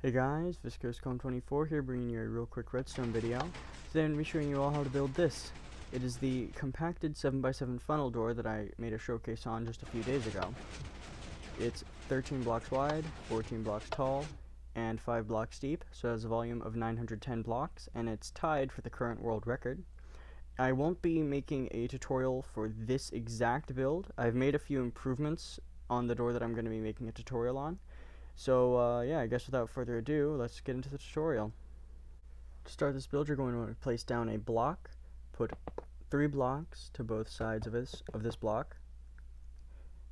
Hey guys, ViscosCom24 here, bringing you a real quick redstone video. Today I'm going to be showing you all how to build this. It is the compacted 7x7 funnel door that I made a showcase on just a few days ago. It's 13 blocks wide, 14 blocks tall, and 5 blocks deep, so it has a volume of 910 blocks, and it's tied for the current world record. I won't be making a tutorial for this exact build. I've made a few improvements on the door that I'm going to be making a tutorial on. So yeah, I guess without further ado, let's get into the tutorial. To start this build, you're going to place down a block, put 3 blocks to both sides of this block,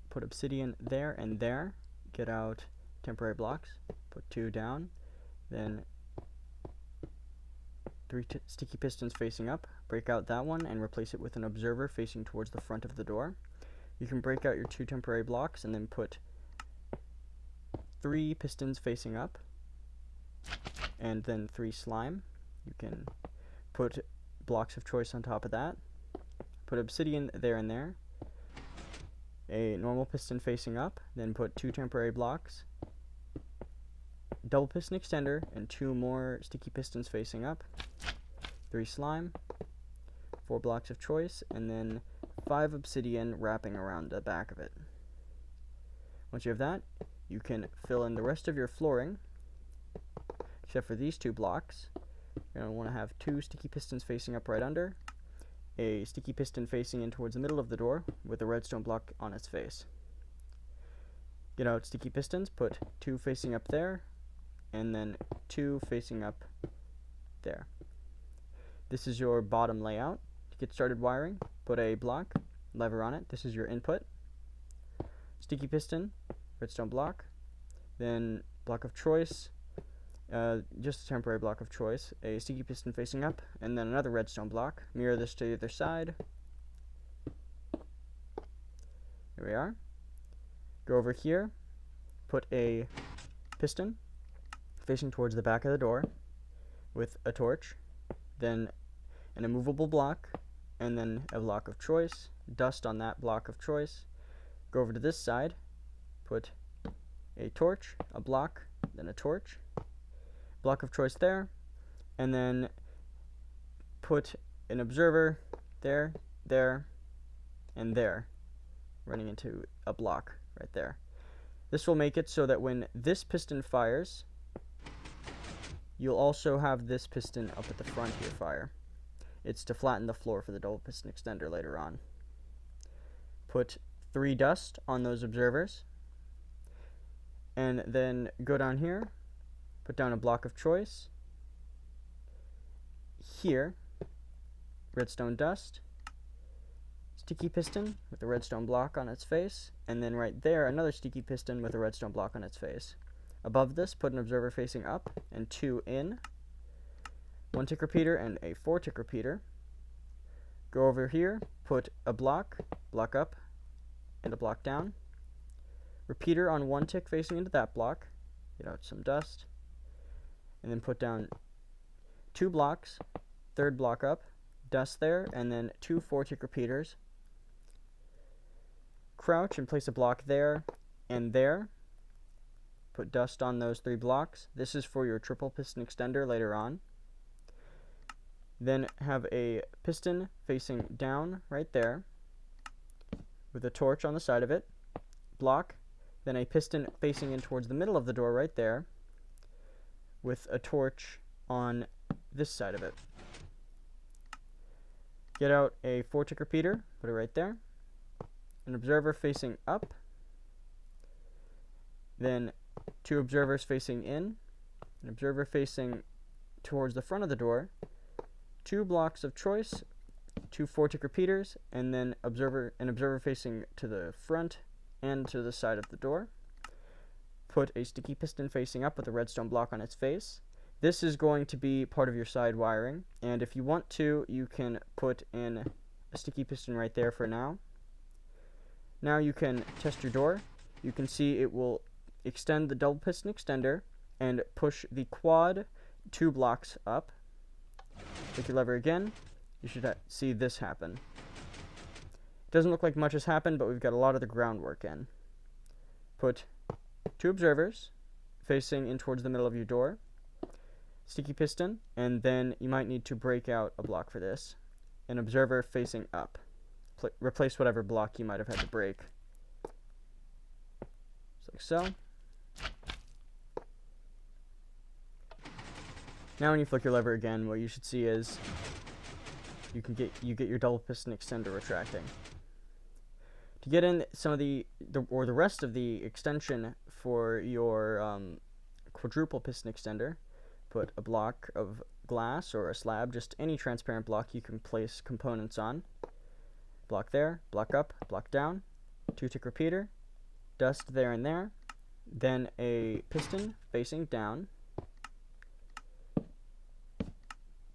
put obsidian there and there, get out temporary blocks, put 2 down, then 3 sticky pistons facing up, break out that one and replace it with an observer facing towards the front of the door. You can break out your 2 temporary blocks and then put 3 pistons facing up, and then 3 slime. You can put blocks of choice on top of that, put obsidian there and there, a normal piston facing up, then put 2 temporary blocks, double piston extender, and 2 more sticky pistons facing up, 3 slime, 4 blocks of choice, and then 5 obsidian wrapping around the back of it. Once you have that, you can fill in the rest of your flooring, except for these 2 blocks. You're going to want to have 2 sticky pistons facing up right under, a sticky piston facing in towards the middle of the door with a redstone block on its face. Get out sticky pistons, put 2 facing up there, and then 2 facing up there. This is your bottom layout. To get started wiring, put a block, lever on it. This is your input. Sticky piston, redstone block, then block of choice, just a temporary block of choice, a sticky piston facing up, and then another redstone block. Mirror this to the other side. Here we are. Go over here, put a piston facing towards the back of the door with a torch, then an immovable block, and then a block of choice, dust on that block of choice. Go over to this side, put a torch, a block, then a torch, block of choice there, and then put an observer there, there, and there, running into a block right there. This will make it so that when this piston fires, you'll also have this piston up at the front here fire. It's to flatten the floor for the double piston extender later on. Put 3 dust on those observers, and then go down here, put down a block of choice, here, redstone dust, sticky piston with a redstone block on its face, and then right there another sticky piston with a redstone block on its face. Above this, put an observer facing up and 2 in, 1 tick repeater and a 4 tick repeater. Go over here, put a block, block up, and a block down. Repeater on 1 tick facing into that block. Get out some dust. And then put down 2 blocks, 3rd block up, dust there, and then 2 4-tick repeaters. Crouch and place a block there and there. Put dust on those 3 blocks. This is for your triple piston extender later on. Then have a piston facing down right there with a torch on the side of it. Block. Then a piston facing in towards the middle of the door right there with a torch on this side of it. Get out a 4-tick repeater, put it right there. An observer facing up. Then 2 observers facing in. An observer facing towards the front of the door. 2 blocks of choice, 2 4-tick repeaters, and then an observer facing to the front and to the side of the door. Put a sticky piston facing up with a redstone block on its face. This is going to be part of your side wiring, and if you want to, you can put in a sticky piston right there for now. Now you can test your door. You can see it will extend the double piston extender and push the quad 2 blocks up. Take your lever again, you should see this happen. It doesn't look like much has happened, but we've got a lot of the groundwork in. Put 2 observers facing in towards the middle of your door, sticky piston, and then you might need to break out a block for this, an observer facing up. Replace whatever block you might have had to break. Just like so. Now when you flick your lever again, what you should see is you get your double piston extender retracting. To get in some of the rest of the extension for your quadruple piston extender, put a block of glass or a slab, just any transparent block you can place components on. Block there, block up, block down, 2-tick repeater, dust there and there, then a piston facing down,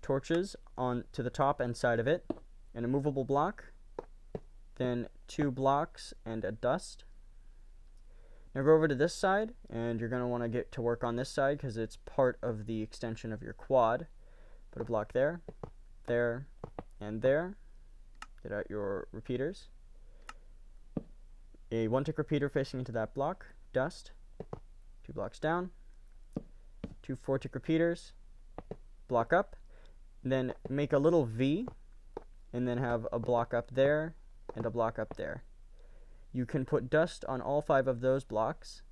torches on to the top and side of it, and a movable block, then 2 blocks and a dust. Now go over to this side, and you're going to want to get to work on this side because it's part of the extension of your quad. Put a block there, there, and there. Get out your repeaters. A 1-tick repeater facing into that block, dust, 2 blocks down, 2 4-tick repeaters, block up, then make a little V, and then have a block up there and a block up there. You can put dust on all 5 of those blocks,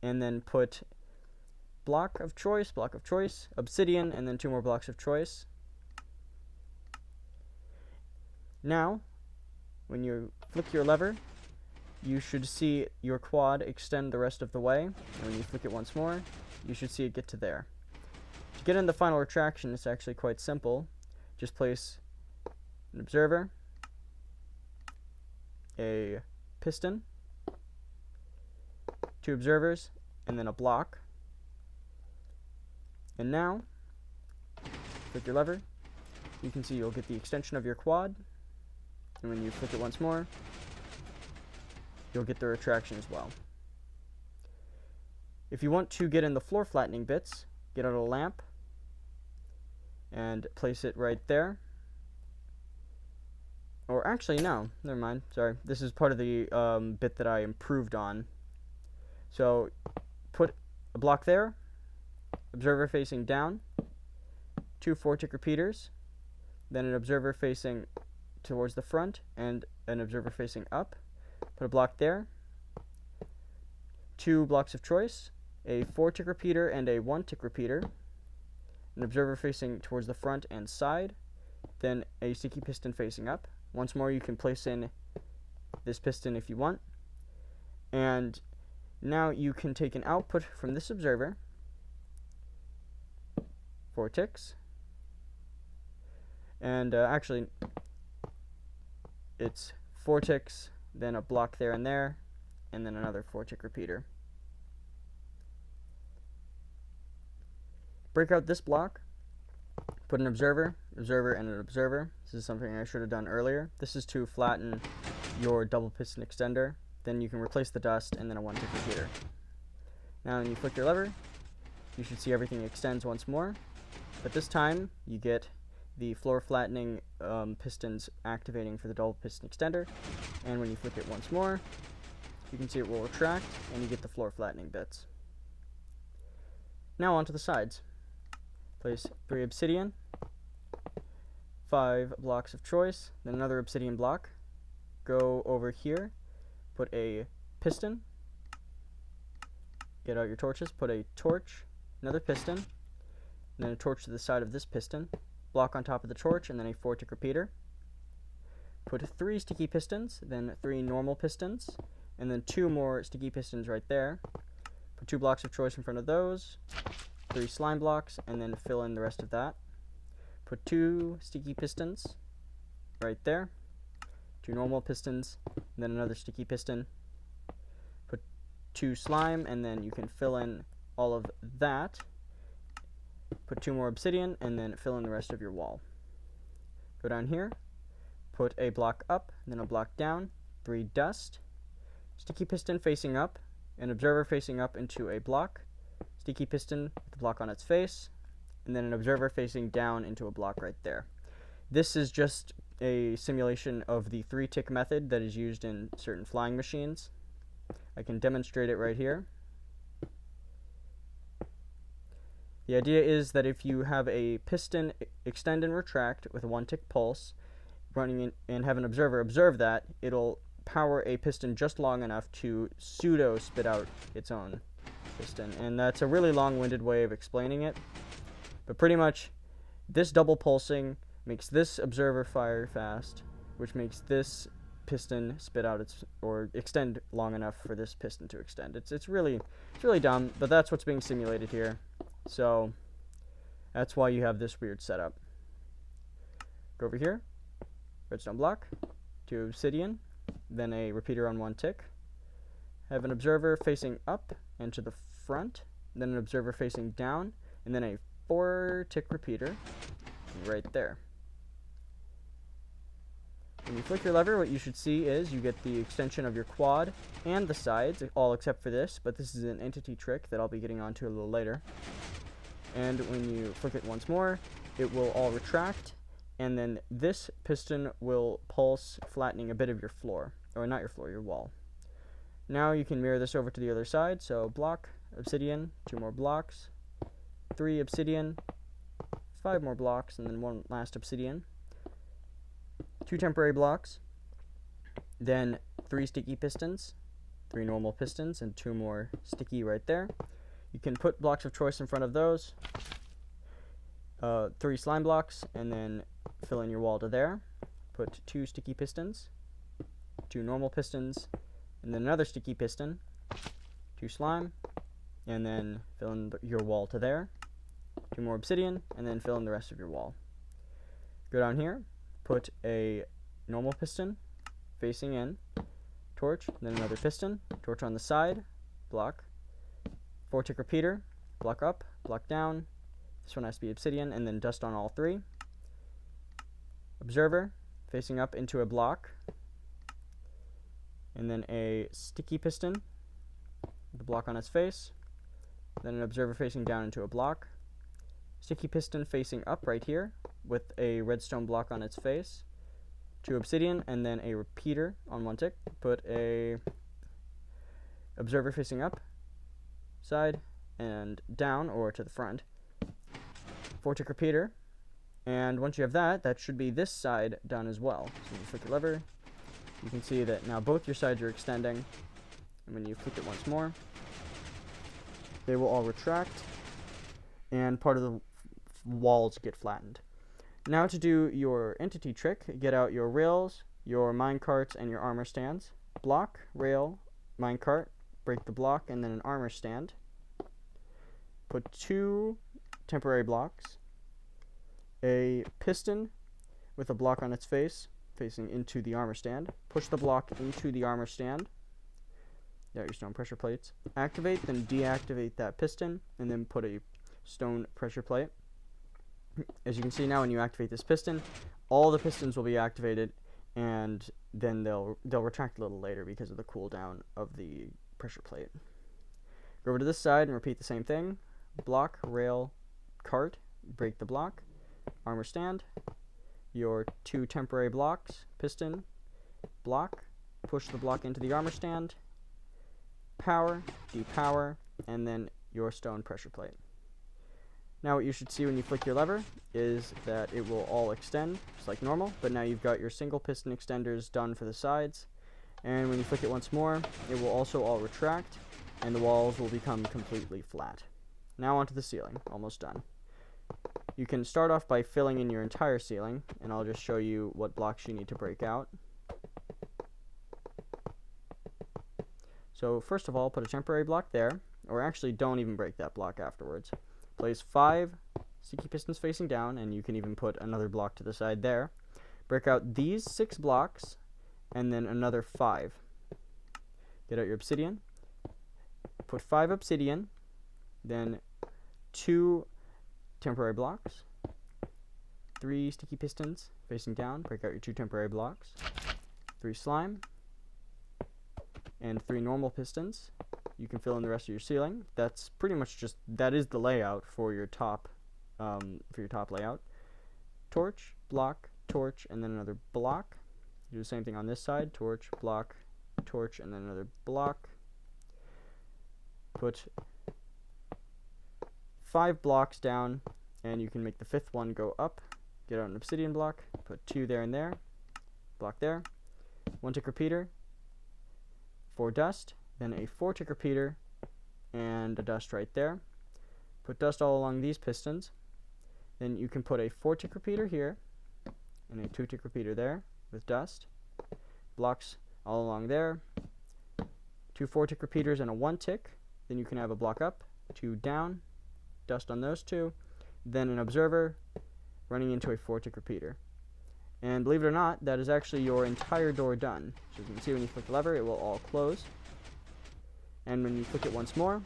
and then put block of choice, obsidian, and then 2 more blocks of choice. Now, when you flick your lever, you should see your quad extend the rest of the way, and when you flick it once more, you should see it get to there. To get in the final retraction, it's actually quite simple. Just place an observer, a piston, 2 observers, and then a block. And now, flick your lever, you can see you'll get the extension of your quad, and when you flick it once more, you'll get the retraction as well. If you want to get in the floor flattening bits, get out a lamp and place it right there. Or actually, no, never mind, sorry. This is part of the bit that I improved on. So, put a block there, observer facing down, 2 4-tick repeaters, then an observer facing towards the front, and an observer facing up. Put a block there, 2 blocks of choice, a 4-tick repeater and a 1-tick repeater, an observer facing towards the front and side, then a sticky piston facing up. Once more, you can place in this piston if you want. And now you can take an output from this observer, 4 ticks, and actually it's 4 ticks, then a block there, and then another 4-tick repeater. Break out this block, put an observer, and an observer. This is something I should have done earlier. This is to flatten your double piston extender. Then you can replace the dust and then a 1-tick repeater. Now when you flick your lever, you should see everything extends once more. But this time, you get the floor flattening pistons activating for the double piston extender. And when you flick it once more, you can see it will retract, and you get the floor flattening bits. Now onto the sides. Place 3 obsidian, 5 blocks of choice, then another obsidian block. Go over here, put a piston, get out your torches, put a torch, another piston, and then a torch to the side of this piston, block on top of the torch, and then a 4-tick repeater. Put 3 sticky pistons, then 3 normal pistons, and then 2 more sticky pistons right there. Put 2 blocks of choice in front of those, 3 slime blocks, and then fill in the rest of that. Put 2 sticky pistons right there, 2 normal pistons, and then another sticky piston. Put 2 slime, and then you can fill in all of that. Put 2 more obsidian, and then fill in the rest of your wall. Go down here, put a block up, then a block down, 3 dust, sticky piston facing up, an observer facing up into a block, sticky piston with the block on its face, and then an observer facing down into a block right there. This is just a simulation of the 3-tick method that is used in certain flying machines. I can demonstrate it right here. The idea is that if you have a piston extend and retract with a 1-tick pulse running in, and have an observer observe that, it'll power a piston just long enough to pseudo spit out its own piston. And that's a really long-winded way of explaining it. But pretty much, this double pulsing makes this observer fire fast, which makes this piston spit out its, or extend long enough for this piston to extend. It's really dumb, but that's what's being simulated here. So that's why you have this weird setup. Go over here, redstone block, to obsidian, then a repeater on 1 tick. Have an observer facing up and to the front, then an observer facing down, and then a 4-tick repeater right there. When you flick your lever, what you should see is you get the extension of your quad and the sides, all except for this, but this is an entity trick that I'll be getting onto a little later. And when you flick it once more, it will all retract, and then this piston will pulse, flattening a bit of your floor, or not your floor, your wall. Now you can mirror this over to the other side, so block, obsidian, 2 more blocks, 3 obsidian, 5 more blocks, and then 1 last obsidian. 2 temporary blocks, then 3 sticky pistons, 3 normal pistons, and 2 more sticky right there. You can put blocks of choice in front of those, 3 slime blocks, and then fill in your wall to there. Put 2 sticky pistons, 2 normal pistons, and then another sticky piston, 2 slime, and then fill in your wall to there. 2 more obsidian, and then fill in the rest of your wall. Go down here, put a normal piston facing in, torch, then another piston, torch on the side, block, 4-tick repeater, block up, block down, this one has to be obsidian, and then dust on all 3. Observer facing up into a block, and then a sticky piston with a block on its face, then an observer facing down into a block, sticky piston facing up right here with a redstone block on its face, 2 obsidian, and then a repeater on 1 tick. Put a observer facing up, side, and down, or to the front, 4-tick repeater, and once you have that, that should be this side done as well. So when you flick your lever, you can see that now both your sides are extending, and when you flick it once more, they will all retract, and part of the walls get flattened. Now to do your entity trick, get out your rails, your minecarts, and your armor stands. Block, rail, minecart, break the block, and then an armor stand. Put 2 temporary blocks, a piston with a block on its face, facing into the armor stand. Push the block into the armor stand. Got your stone pressure plates. Activate, then deactivate that piston, and then put a stone pressure plate. As you can see now, when you activate this piston, all the pistons will be activated, and then they'll retract a little later because of the cooldown of the pressure plate. Go over to this side and repeat the same thing. Block, rail, cart, break the block, armor stand, your 2 temporary blocks, piston, block, push the block into the armor stand, power, depower, and then your stone pressure plate. Now what you should see when you flick your lever is that it will all extend just like normal, but now you've got your single piston extenders done for the sides, and when you flick it once more, it will also all retract, and the walls will become completely flat. Now onto the ceiling, almost done. You can start off by filling in your entire ceiling, and I'll just show you what blocks you need to break out. So first of all, put a temporary block there, or actually don't even break that block afterwards. Place 5 sticky pistons facing down, and you can even put another block to the side there. Break out these 6 blocks, and then another 5. Get out your obsidian. Put 5 obsidian, then 2 temporary blocks, 3 sticky pistons facing down. Break out your 2 temporary blocks, 3 slime, and 3 normal pistons. You can fill in the rest of your ceiling. That's pretty much just, that is the layout for your top layout. Torch, block, torch, and then another block. Do the same thing on this side. Torch, block, torch, and then another block. Put 5 blocks down, and you can make the 5th one go up. Get out an obsidian block, put 2 there and there, block there, 1 tick repeater, 4 dust, then a 4 tick repeater, and a dust right there. Put dust all along these pistons. Then you can put a 4 tick repeater here, and a 2 tick repeater there with dust. Blocks all along there. 2 4 tick repeaters and a 1 tick. Then you can have a block up, 2 down, dust on those 2. Then an observer running into a 4 tick repeater. And believe it or not, that is actually your entire door done. So you can see when you flick the lever, it will all close. And when you flick it once more,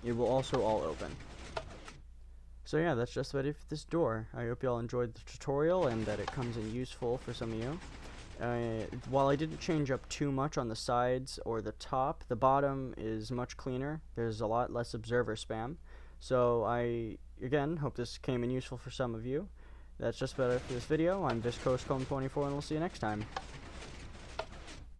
it will also all open. So yeah, that's just about it for this door. I hope you all enjoyed the tutorial and that it comes in useful for some of you. While I didn't change up too much on the sides or the top, the bottom is much cleaner. There's a lot less observer spam. So I, again, hope this came in useful for some of you. That's just about it for this video. I'm ViscoScomb24, and we'll see you next time.